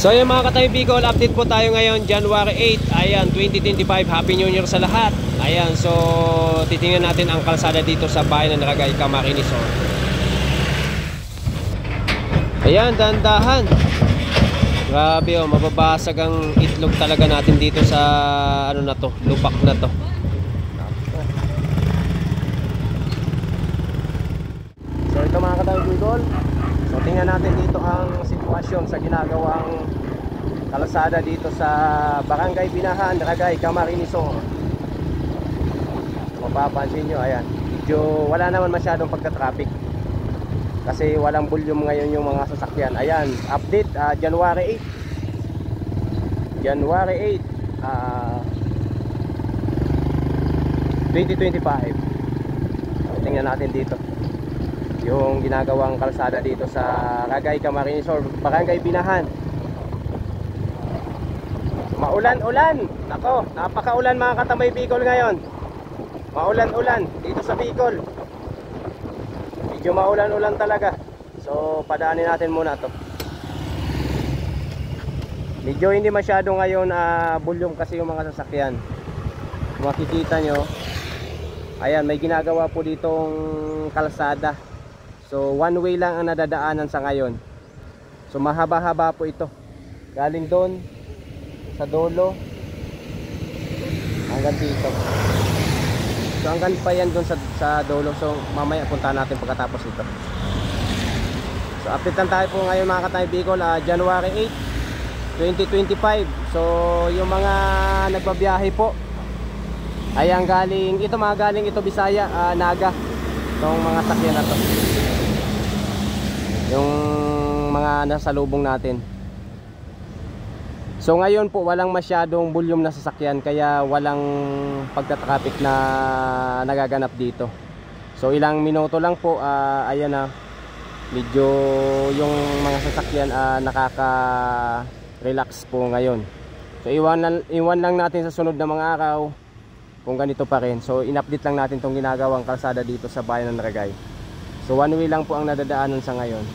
So yung mga Katay Bicol, update po tayo ngayon January 8, ayan, 2025. Happy New Year sa lahat. Ayan, so titingnan natin ang kalsada dito sa bayan ng Naragay, Camarines Sur. Ayan, dandahan. Grabe oh, mababasag ang itlog talaga natin dito sa ano na to, lupak na to. So ito mga Katay Bicol, so tingnan natin dito ang sitwasyon sa ginagawang kalsada dito sa Barangay Binahan, Naragay, Camarines Sur. Mapapansin nyo, ayan, medyo wala naman masyadong pagka-traffic kasi walang volume ngayon yung mga sasakyan. Ayan, update January 8 2025. Tingnan natin dito yung ginagawang kalsada dito sa Naragay, Camarines Sur, Barangay Binahan. Maulan-ulan. Nako, napakaulan mga Katamay Bicol ngayon. Maulan-ulan dito sa Bicol. Medyo maulan-ulan talaga. So, padaanin natin muna to. Medyo hindi masyado ngayon volume kasi yung mga sasakyan. Kung makikita nyo, ayan, may ginagawa po ditong kalsada. So, one way lang ang nadadaanan sa ngayon. So, mahaba-haba po ito. Galing doon sa dulo hanggang dito. So hanggang pa yan doon sa dulo. So mamaya punta natin pagkatapos ito. So update lang tayo po ngayon mga Katay Bicol, January 8, 2025. So yung mga nagbabiyahe po, ayan, galing ito Bisaya, Naga, itong mga sakyan na to, yung mga nasa lubong natin. So ngayon po walang masyadong volume na sasakyan, kaya walang pagka-traffic na nagaganap dito. So ilang minuto lang po, ayan na, medyo yung mga sasakyan nakaka-relax po ngayon. So iwan lang natin sa sunod na mga araw kung ganito pa rin. So in-update lang natin itong ginagawang kalsada dito sa bayan ng Naragay. So one way lang po ang nadadaanan sa ngayon.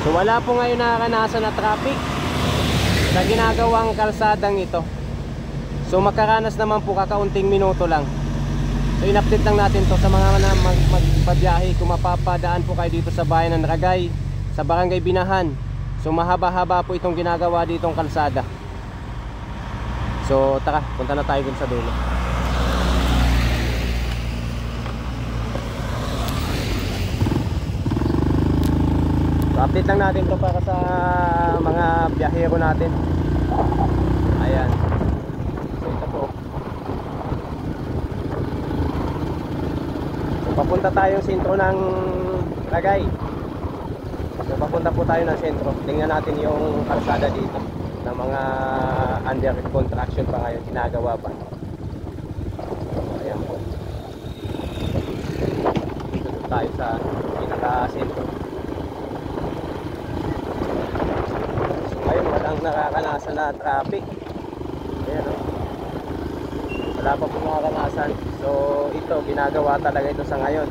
So wala po ngayon nakakanasan na traffic sa ginagawang kalsadang ito. So makaranas naman po kakaunting minuto lang. So in-update lang natin to sa mga magpabiyahe. Kung mapapadaan po kayo dito sa bayan ng Naragay, sa Barangay Binahan, so mahaba-haba po itong ginagawa ditong kalsada. So tara, punta na tayo dun sa dulo. Update lang natin to para sa mga biyahero natin. Ayan. So ito po. So papunta tayo sa sentro ng Naragay. So papunta po tayo ng sentro. Tingnan natin yung kalsada dito ng mga under construction pa ngayon, ginagawa pa. Ayan po. Dito tayo sa pinaka-sentro. Ngayon walang nakakanasan na traffic. Ayan, oh. Wala pa po nakakanasan. So ito, ginagawa talaga ito sa ngayon.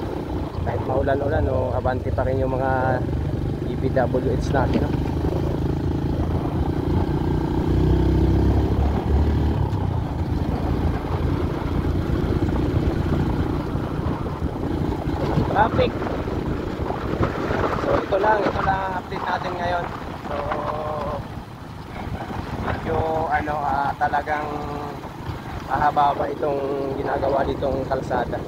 Kahit maulan-ulan, oh, abante pa rin yung mga DPWH natin, oh. Traffic. So ito lang ang update natin ngayon. So medyo talagang mahaba itong ginagawa ditong kalsada.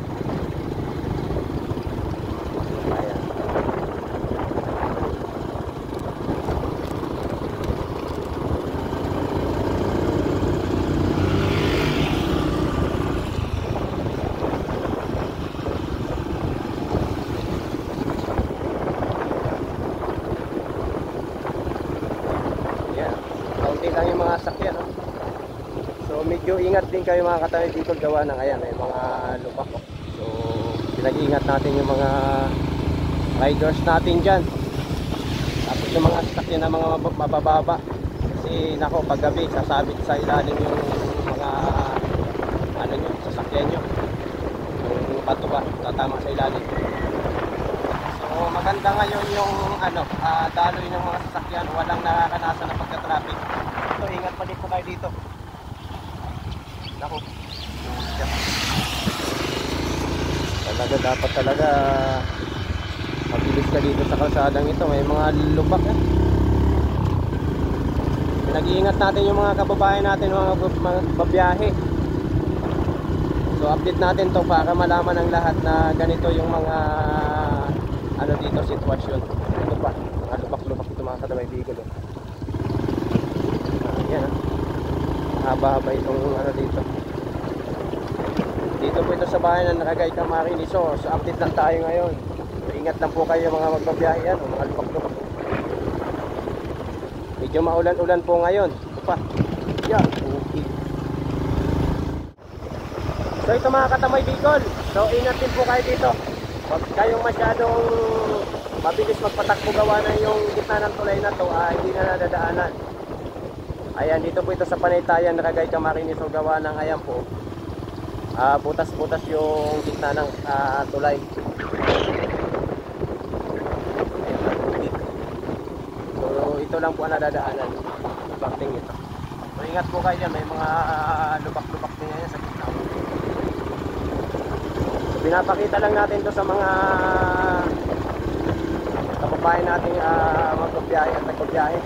Ayan. konti lang yung mga sakyan, no? So medyo ingat din kayo mga katawid dito, gawa ng ayan, may mga lupak, oh. So pinag-iingat natin yung mga riders natin dyan. Tapos yung mga sakyan na mga mabababa, kasi nako pag gabi sasabit sa ilalim yung mga ano nyo, sasakyan nyo, yung bato ba tatama sa ilalim. So maganda ngayon yung ano, daloy ng mga sasakyan, walang nakakanasan na pagka-traffic. So ingat pa din po kayo dito. Nako, talaga dapat talaga mabilis ka dito sa kalsadang ito, may mga lubak, eh. Pinag-iingat natin yung mga kababayan natin, mga babiyahe. So update natin to para malaman ng lahat na ganito yung mga ano dito sitwasyon. Ito pa, mga lubak-lubak ito mga katamay Bicol, oh. Ayan, haba-haba itong ano dito. Dito po ito sa bahay ng Nakagay Camarines. So update lang tayo ngayon. So, ingat lang po kayo mga magbabiyahe, ano, mga lubak-lubak. Medyo maulan-ulan po ngayon. Ito pa. Yeah, okay. So ito mga katamay Bicol, so ingat din po kayo dito. Huwag kayong masyadong mabilis magpatakbo, gawa na yung gitna ng tulay na to, hindi na nadadaanan. Ayan, dito po ito sa Panaytayan, Nakagay Camarines. So gawa ng ayan po, butas-butas yung gitna ng tulay. So ito lang po ang nadadaanan, bakting ito. So ingat po kayo dyan, may mga lubak-lubak din yan sa gitna. So pinapakita lang natin to sa mga kababayan nating magbabiyahe at nagbabiyahe,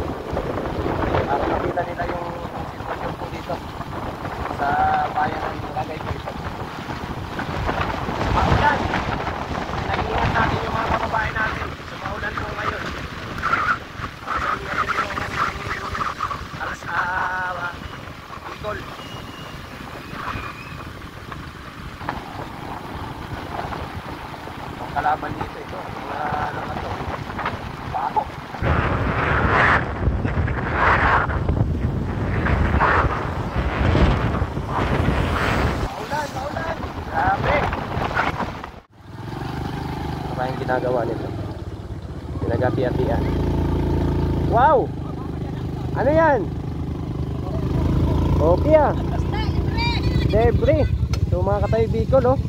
para makita nila yung sitwasyon po dito sa bayan ng Nakagay Bicol. Maulan, nag-iingat natin yung mga kababayan natin. So maulan po ngayon. Alas Bicol. Ang kalaban dito ito, mga ano na to, bako. Maulan. Grabe. Ano yung ginagawa nito? Pinag-ati-atian. Wow! Ano yan? Okay ah. Debris. So mga katay Bicol, oh.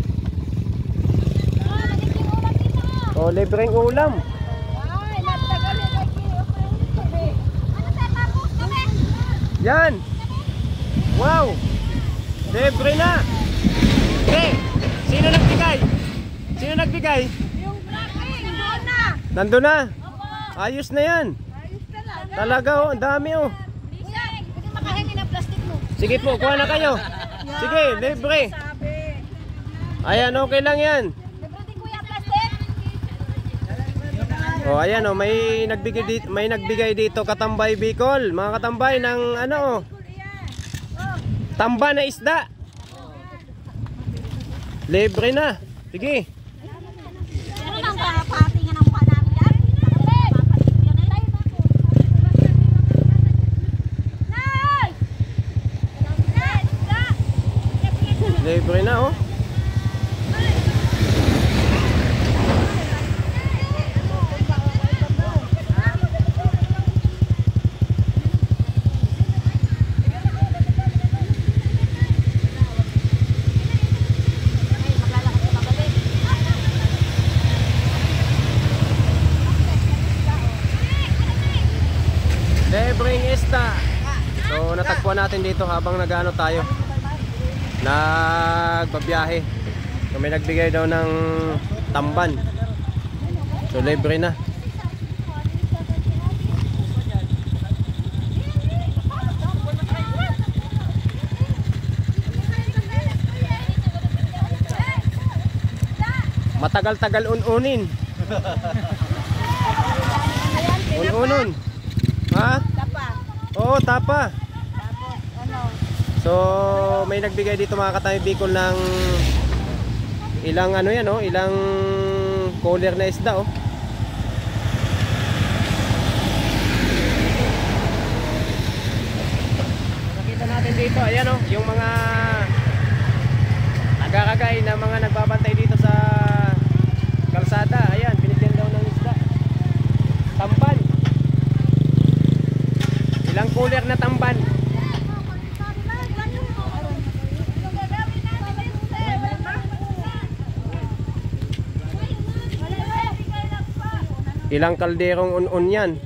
Oh, libreng ulam. Yan. Wow. Debris na. Okay. Sino nagbigay? Sino nagbigay? Yung traffic, doon na. Nandun na. Opo. Ayos na yan. Ayos talaga. Talaga, oh, ang dami, oh. Kuya, pwede makahingi ng plastic mo. Sige po, kuha na kayo. Sige, libre. Sabi. Ayan, okay lang yan. Libre din kuya plastic. Oh, ayan, oh, may nagbigay dito Katambay Bicol. Mga katambay ng ano, oh, tamba na isda. Libre na. Sige. Ano nang papatingan ang mukha namin yan? Libre na, oh. Libreng isda. So natagpuan natin dito habang nagano tayo, nagbabiyahe. So may nagbigay daw ng tamban. So libre na. Matagal-tagal ununin. Ununon. Ha? Tapa. Oo, tapa. Tapos, ano? So may nagbigay dito mga katay Bicol ng ilang ano yan, oh, ilang cooler na isda, oh. dito, ayan oh, yung mga nagkakagay na mga nagbabantay dito sa kalsada. Ayan, binigyan daw ng isda. Tamban. Ilang cooler na tamban. Ilang kalderong un-un yan.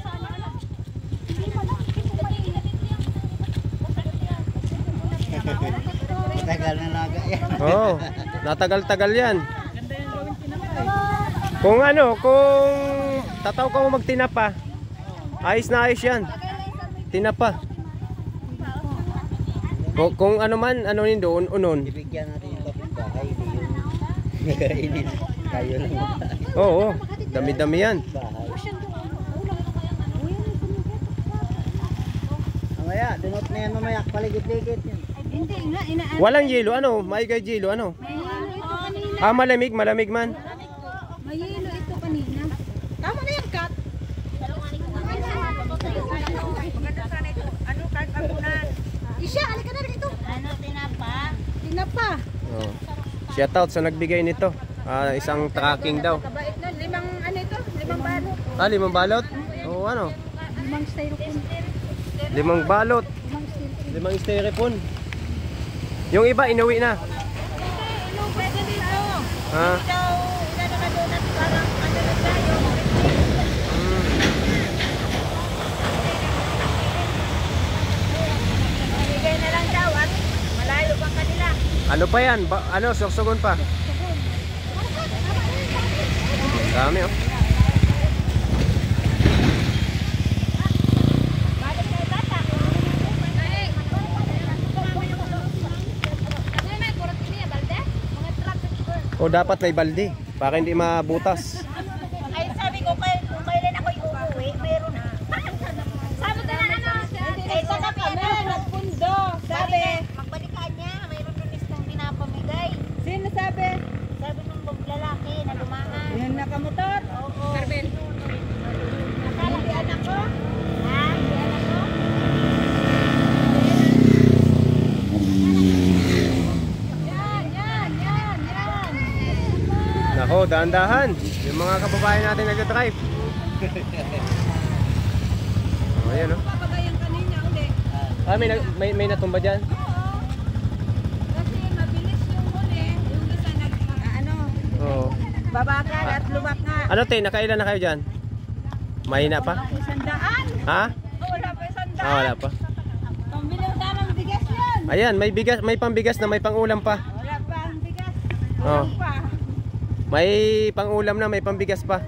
Tagal na laga yan. Oo, natagal-tagal yan. Kung ano, kung tataw ka mo magtinapa, ayos na ayos yan. Tinapa. Kung ano man, ano yun doon, unon. Ibigyan natin yung kapitbahay, hindi yung nagainin. Kayo lang bahay. Oo, dami-dami yan. Mamaya, dunot na yan mamaya, paligid-ligid yan. Hindi nga, Walang yelo, ano? May kay yelo, ano? may yelo ito kanina. Ah, malamig, malamig man. May yelo ito kanina. Tama na yan, Kat. Ano, Kat, abunan? Isya, alika na dito. Ano, tinapa? Tinapa. Oh. Shout out sa nagbigay nito. Isang tracking daw. Kabait na, limang, ano ito? Limang balot. Ah, 5 balot? Oo, ano? Limang styrofoam. 5 balot. 5 styrofoam. Yung iba, inuwi na. Ano, pwede dito. Ha? Ikaw, ilan na donut, parang ano na tayo. Bigay na lang daw at malayo pang kanila. Ano pa yan? Ano, suksugon pa? Dami oh. Balik kayo bata. O dapat may balde para hindi mabutas. Ay, sabi ko kung kailan ako uuwi, meron na. Sabi ko na ano, ay sa kami, nagpundo. Sabi, magbalikan niya, mayroon yung listong pinapamigay. Sino sabi? Sabi ng lalaki na lumahan. Yung nakamotor? Oo. Carmen. Nakala di anak ko? Ha? Di anak ko? Nako, dahan-dahan. Yung mga kababayan natin nag-drive. Oh, ayan oh. Papagayan kanina ulit. Ah, may natumba dyan. Kasi mabilis yung huli. Yung isa ano, Oo. babakal at lumaknga. Ano te, nakailan na kayo dyan? Mahina pa? 100. Ha? Wala pa 100. Ah, wala pa. Pambili na ng bigas yan. Ayan, may bigas, may pambigas na, may pangulam pa. Wala pa ang bigas. Oh. Wala pa. May pangulam na, may pambigas pa.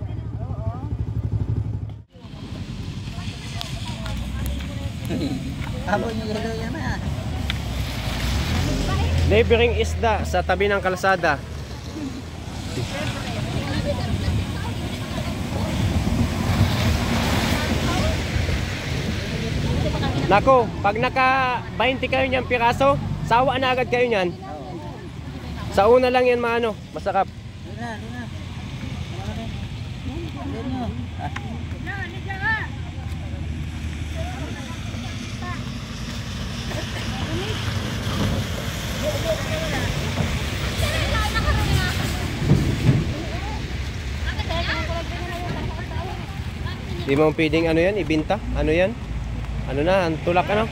Habang yung galaw yan na. Libreng isda sa tabi ng kalsada. Nako, pag naka 20 kayo niyan piraso, sawa na agad kayo niyan. Sa una lang yan maano, masarap. Doon na, doon na. Doon nyo. Di mo pwedeng ano yan, ibinta? Ano yan? Ano na, ang tulak ano?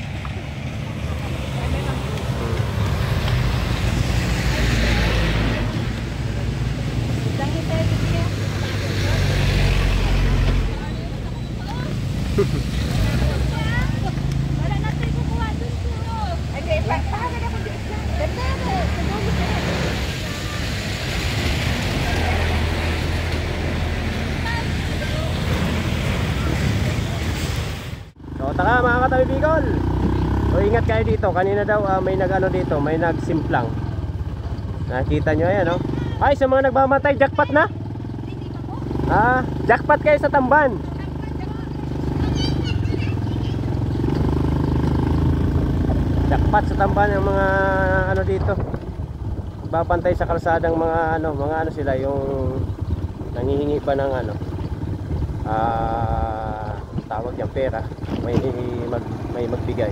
Wala na tayo kukuha dun po. Ay, kaya pagpahagan ako dito. Ganda mo. So, taka mga katabi Bicol. So, ingat kayo dito. Kanina daw may nag-ano dito, may nagsimplang. Nakita nyo ayan, no? Ay, sa mga nagmamatay, jackpot na? Ah, jackpot kayo sa tamban. Jackpot sa tamban yung mga ano dito. Babantay sa kalsadang mga ano sila, yung nangihingi pa ng ano. Tawag yung pera, may magbigay.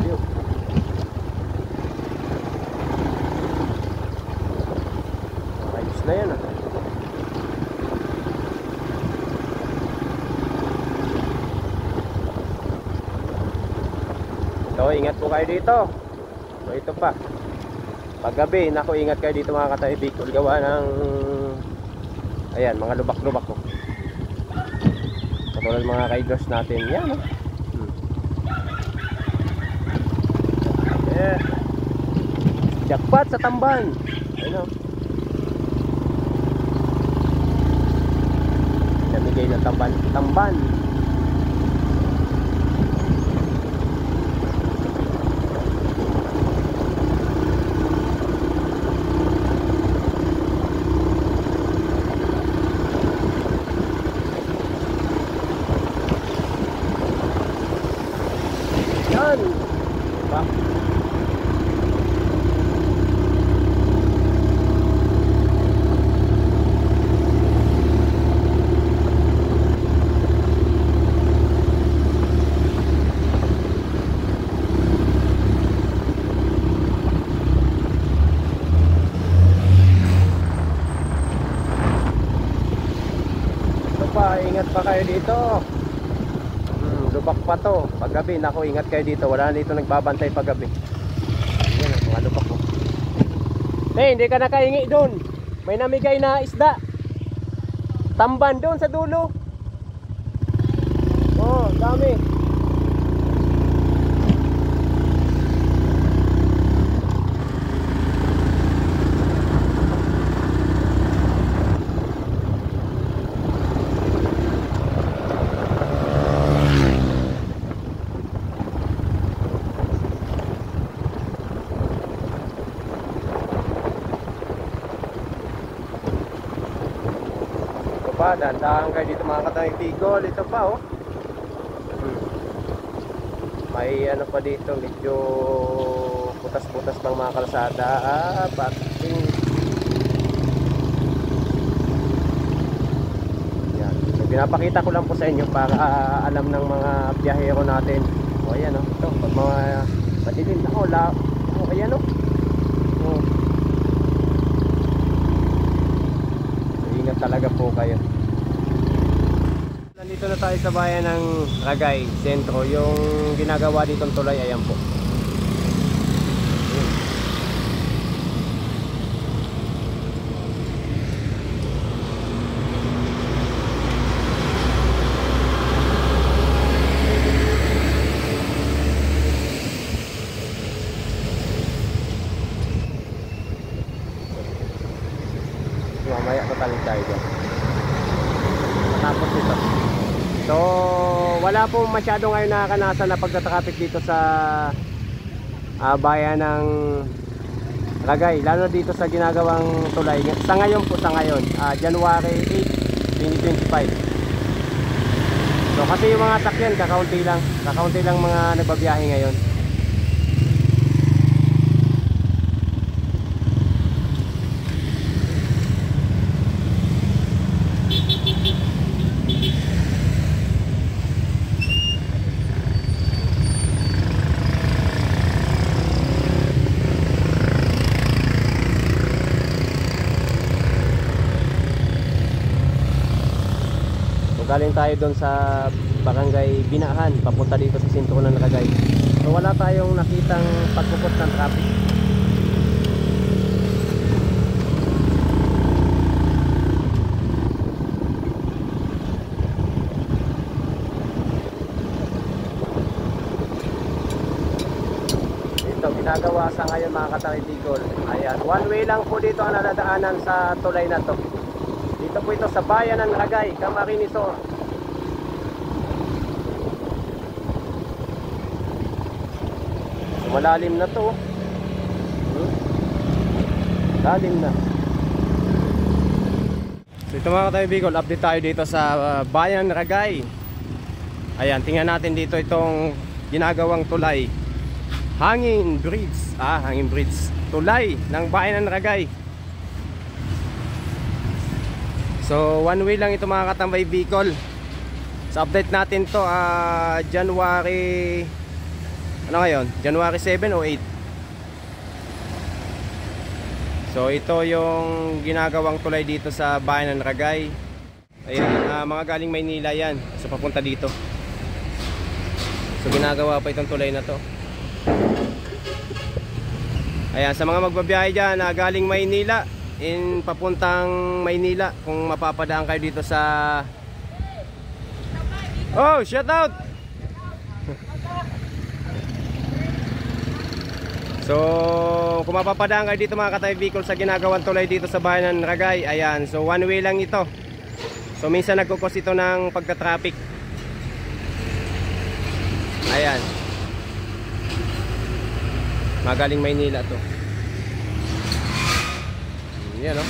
Yun. Ayos na yan ah. So ingat po kayo dito. So ito pa, paggabi, naku, ingat kayo dito mga Katay Bicol. Gawa ng ayan, mga lubak-lubak ko. Katulad mga riders natin. Yan oh. Yeah. Jackpot sa Tamban. Ayun oh. Namigay ng Tamban. Tamban. Yan. Diba? Ito pa, ingat pa kayo dito. Lubak pa to. Paggabi, naku, ingat kayo dito. Wala na dito nagbabantay paggabi. Yan ang mga lubak ko. Hindi ka nakahingi doon. May namigay na isda. Tamban doon sa dulo. Oh, dami. Dandahan kayo dito mga Katay Bicol. Ito pa oh. May ano pa dito, medyo butas-butas pang mga kalsada. Parking. Yan. So, pinapakita ko lang po sa inyo para alam ng mga biyahero natin. O ayan oh. Ito, pag mga madilim na oh, ayan oh. So, ingat talaga po kayo. Nandito na tayo sa bayan ng Ragay, sentro. Yung ginagawa ditong tulay, ayan po. Mamaya tatalig tayo dyan. Tapos ito. So, wala po masyado ngayon nakakanasan na pagtatraffic dito sa bayan ng Ragay, lalo dito sa ginagawang tulay. Sa ngayon po, January 8, 2025. So, kasi yung mga sakyan, kakaunti lang mga nagbabiyahe ngayon. Galing tayo doon sa Barangay Binahan, papunta dito sa sentro ng Ragay. So wala tayong nakitang pagkupot ng traffic. Ito, ginagawa sa ngayon mga Katay Bicol. Ayan, one way lang po dito ang nadadaanan sa tulay na to. Dito po ito sa bayan ng Ragay, Camarines Sur. Malalim na to. Lalim na. Dito mga Katay Bicol, update tayo dito sa bayan ng Ragay. Ayan, tingnan natin dito itong ginagawang tulay. Hanging bridge. Hanging bridge. Tulay ng bayan ng Ragay. So one way lang ito mga Katambay Bicol. Sa update natin to January Ano ngayon? January 7 o 8? So ito yung ginagawang tulay dito sa bayan ng Ragay. Ayan, mga galing Maynila yan. So papunta dito. So ginagawa pa itong tulay na to. Ayan, sa mga magbabiyahe dyan na galing Maynila, papuntang Maynila, kung mapapadaan kayo dito sa... Oh, shout out! So, kung mapapadaan kayo dito mga katay Bicol sa ginagawang tulay dito sa bayan ng Ragay, ayan, so one way lang ito. So minsan nagkukos ito ng pagka-traffic. Ayan. Magaling Maynila to. Yan, no?